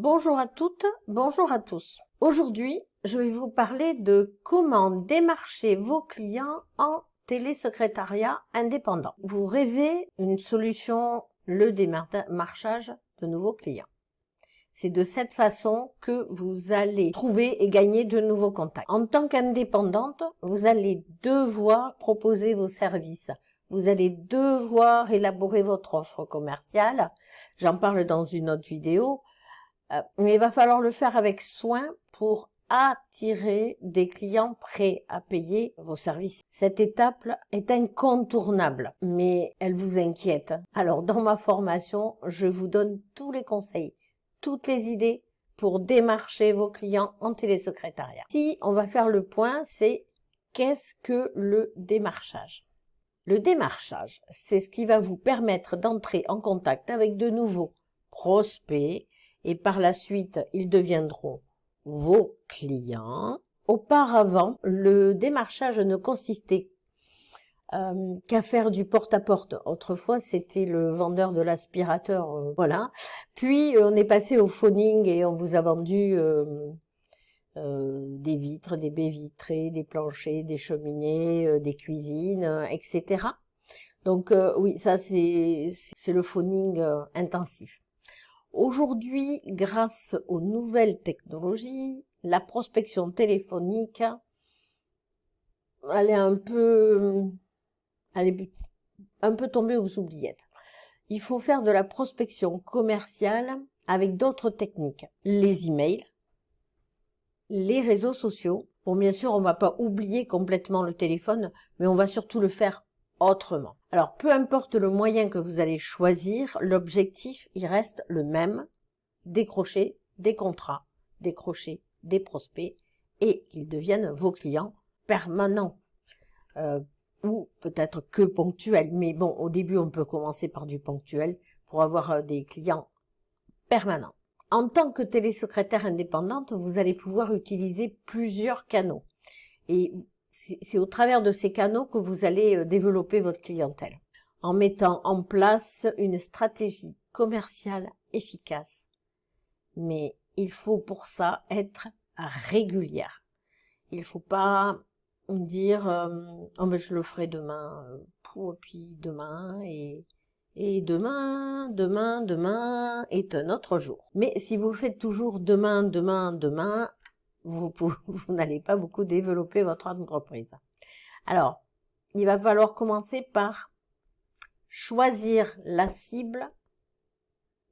Bonjour à toutes, bonjour à tous. Aujourd'hui, je vais vous parler de comment démarcher vos clients en télésecrétariat indépendant. Vous rêvez une solution, le démarchage de nouveaux clients. C'est de cette façon que vous allez trouver et gagner de nouveaux contacts. En tant qu'indépendante, vous allez devoir proposer vos services. Vous allez devoir élaborer votre offre commerciale. J'en parle dans une autre vidéo. Mais il va falloir le faire avec soin pour attirer des clients prêts à payer vos services. Cette étape est incontournable, mais elle vous inquiète. Alors, dans ma formation, je vous donne tous les conseils, toutes les idées pour démarcher vos clients en télésecrétariat. Si on va faire le point, c'est qu'est-ce que le démarchage? Le démarchage, c'est ce qui va vous permettre d'entrer en contact avec de nouveaux prospects et par la suite, ils deviendront vos clients. Auparavant, le démarchage ne consistait qu'à faire du porte-à-porte. Autrefois, c'était le vendeur de l'aspirateur, voilà. Puis, on est passé au phoning et on vous a vendu des vitres, des baies vitrées, des planchers, des cheminées, des cuisines, etc. Donc, oui, ça, c'est le phoning intensif. Aujourd'hui, grâce aux nouvelles technologies, la prospection téléphonique, elle est un peu tombée aux oubliettes. Il faut faire de la prospection commerciale avec d'autres techniques. Les emails, les réseaux sociaux. Bon, bien sûr, on ne va pas oublier complètement le téléphone, mais on va surtout le faire autrement. Alors, peu importe le moyen que vous allez choisir, l'objectif, il reste le même. Décrocher des contrats, décrocher des prospects et qu'ils deviennent vos clients permanents ou peut-être que ponctuels. Mais bon, au début, on peut commencer par du ponctuel pour avoir des clients permanents. En tant que télésecrétaire indépendante, vous allez pouvoir utiliser plusieurs canaux. Et c'est au travers de ces canaux que vous allez développer votre clientèle en mettant en place une stratégie commerciale efficace. Mais il faut pour ça être régulière. Il ne faut pas dire oh ben je le ferai demain, puis demain et demain est un autre jour. Mais si vous le faites toujours demain, vous n'allez pas beaucoup développer votre entreprise. Alors, il va falloir commencer par choisir la cible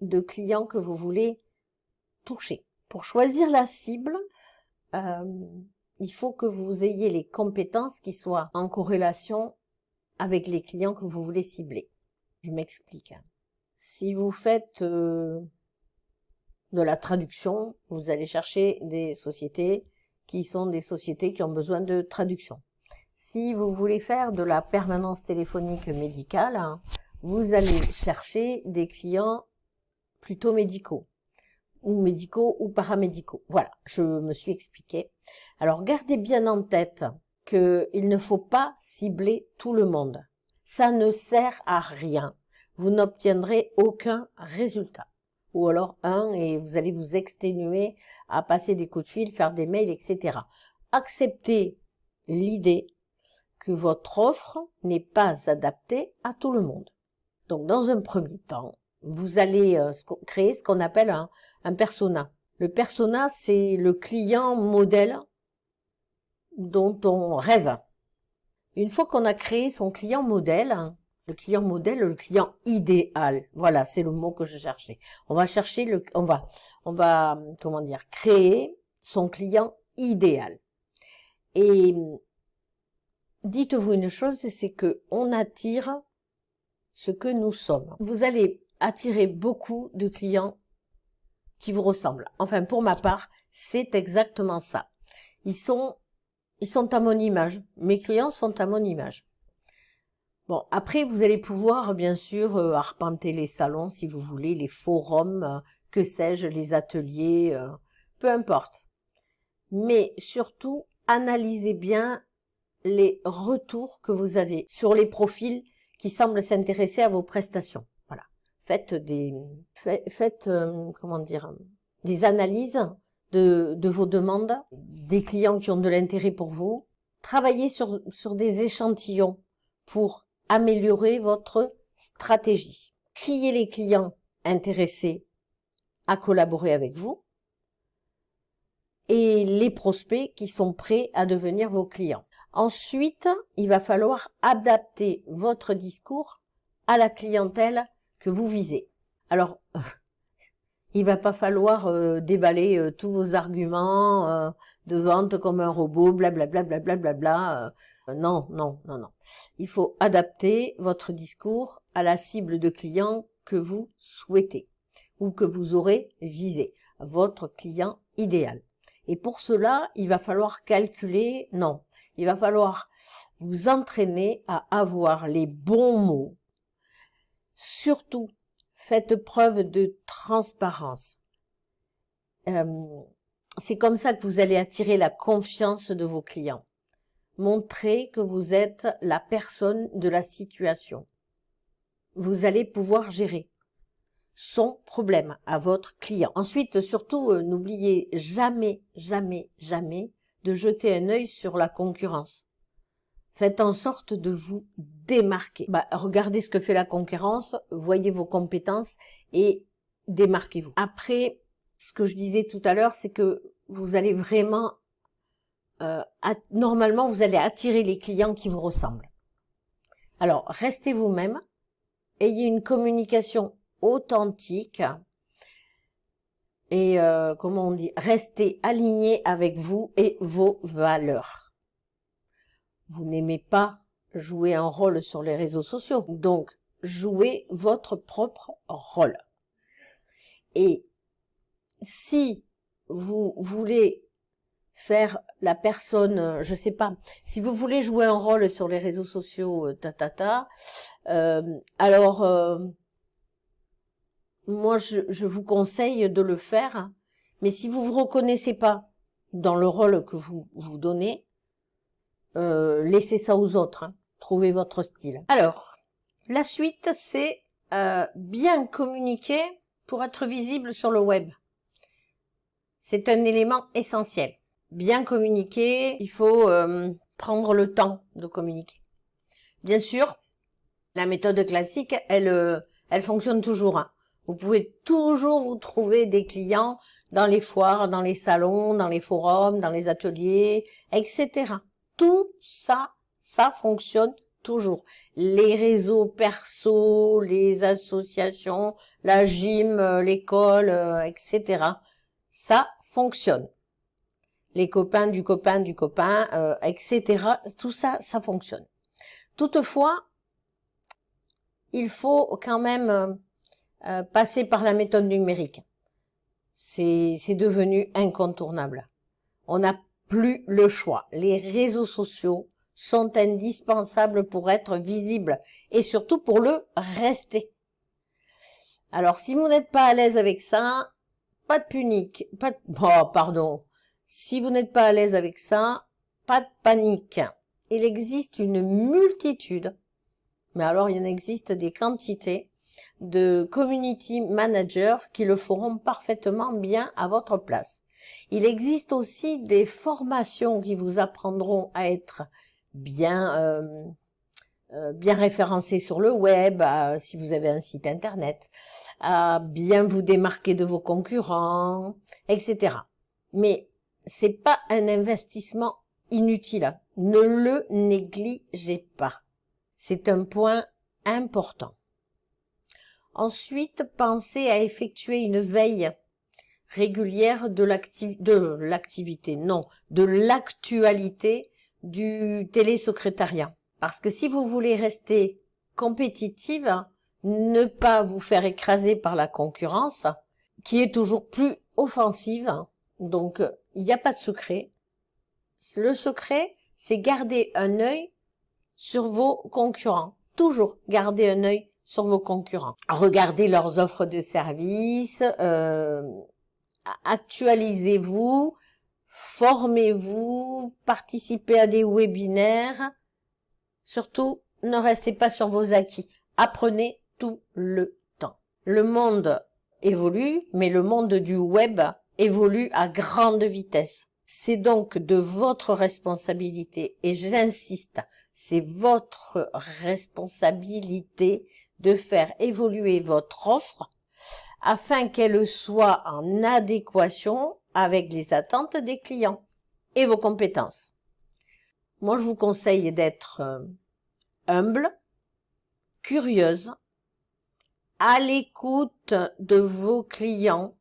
de clients que vous voulez toucher. Pour choisir la cible, il faut que vous ayez les compétences qui soient en corrélation avec les clients que vous voulez cibler. Je m'explique. Si vous faites de la traduction, vous allez chercher des sociétés qui sont des sociétés qui ont besoin de traduction. Si vous voulez faire de la permanence téléphonique médicale, vous allez chercher des clients plutôt médicaux ou paramédicaux. Voilà, je me suis expliqué. Alors, gardez bien en tête qu'il ne faut pas cibler tout le monde. Ça ne sert à rien. Vous n'obtiendrez aucun résultat. Ou alors et vous allez vous exténuer à passer des coups de fil, faire des mails, etc. Acceptez l'idée que votre offre n'est pas adaptée à tout le monde. Donc, dans un premier temps, vous allez créer ce qu'on appelle un persona. Le persona, c'est le client modèle dont on rêve. Une fois qu'on a créé son client modèle, le client idéal, voilà, c'est le mot que je cherchais. On va chercher créer son client idéal. Et dites-vous une chose, c'est que on attire ce que nous sommes. Vous allez attirer beaucoup de clients qui vous ressemblent. Enfin, pour ma part, c'est exactement ça. Ils sont à mon image. Mes clients sont à mon image. Bon, après, vous allez pouvoir, bien sûr, arpenter les salons, si vous voulez, les forums, que sais-je, les ateliers, peu importe. Mais surtout, analysez bien les retours que vous avez sur les profils qui semblent s'intéresser à vos prestations. Voilà. Faites des analyses de vos demandes, des clients qui ont de l'intérêt pour vous. Travaillez sur des échantillons pour améliorer votre stratégie. Triez les clients intéressés à collaborer avec vous et les prospects qui sont prêts à devenir vos clients. Ensuite, il va falloir adapter votre discours à la clientèle que vous visez. Alors, il va pas falloir déballer tous vos arguments de vente comme un robot, blablabla, blablabla. Non, non, non, non. Il faut adapter votre discours à la cible de clients que vous souhaitez ou que vous aurez visé, votre client idéal. Et pour cela, il va falloir calculer, non, il va falloir vous entraîner à avoir les bons mots. Surtout, faites preuve de transparence. C'est comme ça que vous allez attirer la confiance de vos clients. Montrez que vous êtes la personne de la situation. Vous allez pouvoir gérer son problème à votre client. Ensuite, surtout, n'oubliez jamais, jamais, jamais de jeter un œil sur la concurrence. Faites en sorte de vous démarquer. Regardez ce que fait la concurrence, voyez vos compétences et démarquez-vous. Après, ce que je disais tout à l'heure, c'est que vous allez vraiment, normalement, vous allez attirer les clients qui vous ressemblent. Alors, restez vous-même, ayez une communication authentique et, comment on dit, restez aligné avec vous et vos valeurs. Vous n'aimez pas jouer un rôle sur les réseaux sociaux, donc jouez votre propre rôle. Et si vous voulez faire la personne, je sais pas, si vous voulez jouer un rôle sur les réseaux sociaux, moi je vous conseille de le faire, mais si vous vous reconnaissez pas dans le rôle que vous vous donnez, laissez ça aux autres, hein. Trouvez votre style. Alors, la suite, c'est bien communiquer pour être visible sur le web. C'est un élément essentiel. Bien communiquer, il faut prendre le temps de communiquer. Bien sûr, la méthode classique, elle fonctionne toujours, hein. Vous pouvez toujours vous trouver des clients dans les foires, dans les salons, dans les forums, dans les ateliers, etc. Tout ça, ça fonctionne toujours. Les réseaux perso, les associations, la gym, l'école, etc. Ça fonctionne. Les copains du copain du copain, etc. Tout ça, ça fonctionne. Toutefois, il faut quand même passer par la méthode numérique. C'est devenu incontournable. On n'a plus le choix. Les réseaux sociaux sont indispensables pour être visibles et surtout pour le rester. Alors, si vous n'êtes pas à l'aise avec ça, pas de panique. Si vous n'êtes pas à l'aise avec ça, pas de panique. Il existe une multitude, mais alors il en existe des quantités, de community managers qui le feront parfaitement bien à votre place. Il existe aussi des formations qui vous apprendront à être bien référencé sur le web, si vous avez un site internet, à bien vous démarquer de vos concurrents, etc. Mais c'est pas un investissement inutile. Ne le négligez pas. C'est un point important. Ensuite, pensez à effectuer une veille régulière de l'actualité du télésecrétariat. Parce que si vous voulez rester compétitive, ne pas vous faire écraser par la concurrence, qui est toujours plus offensive, donc il n'y a pas de secret. Le secret, c'est garder un œil sur vos concurrents. Toujours garder un œil sur vos concurrents. Regardez leurs offres de services, actualisez-vous, formez-vous, participez à des webinaires. Surtout, ne restez pas sur vos acquis. Apprenez tout le temps. Le monde évolue, mais le monde du web évolue à grande vitesse. C'est donc de votre responsabilité, et j'insiste, c'est votre responsabilité de faire évoluer votre offre afin qu'elle soit en adéquation avec les attentes des clients et vos compétences. Moi, je vous conseille d'être humble, curieuse, à l'écoute de vos clients,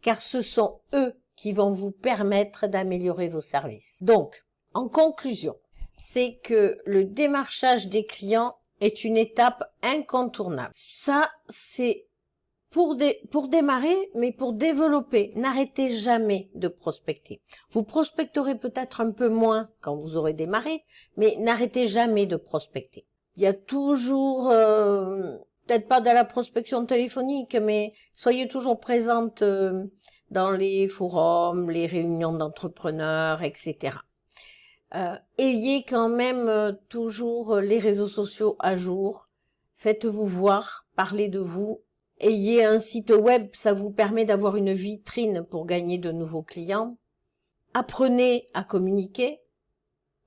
car ce sont eux qui vont vous permettre d'améliorer vos services. Donc, en conclusion, c'est que le démarchage des clients est une étape incontournable. Ça, c'est pour démarrer, mais pour développer. N'arrêtez jamais de prospecter. Vous prospecterez peut-être un peu moins quand vous aurez démarré, mais n'arrêtez jamais de prospecter. Il y a toujours, peut-être pas de la prospection téléphonique, mais soyez toujours présente dans les forums, les réunions d'entrepreneurs, etc. Ayez quand même toujours les réseaux sociaux à jour. Faites-vous voir, parlez de vous. Ayez un site web, ça vous permet d'avoir une vitrine pour gagner de nouveaux clients. Apprenez à communiquer,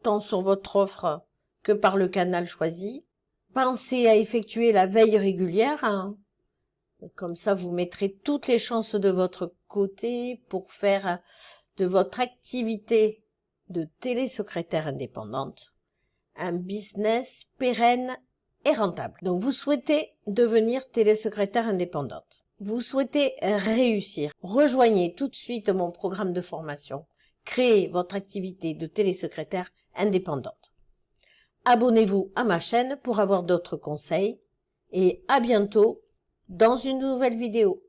tant sur votre offre que par le canal choisi. Pensez à effectuer la veille régulière, hein. Comme ça, vous mettrez toutes les chances de votre côté pour faire de votre activité de télésecrétaire indépendante un business pérenne et rentable. Donc, vous souhaitez devenir télésecrétaire indépendante. Vous souhaitez réussir. Rejoignez tout de suite mon programme de formation. Créez votre activité de télésecrétaire indépendante. Abonnez-vous à ma chaîne pour avoir d'autres conseils et à bientôt dans une nouvelle vidéo.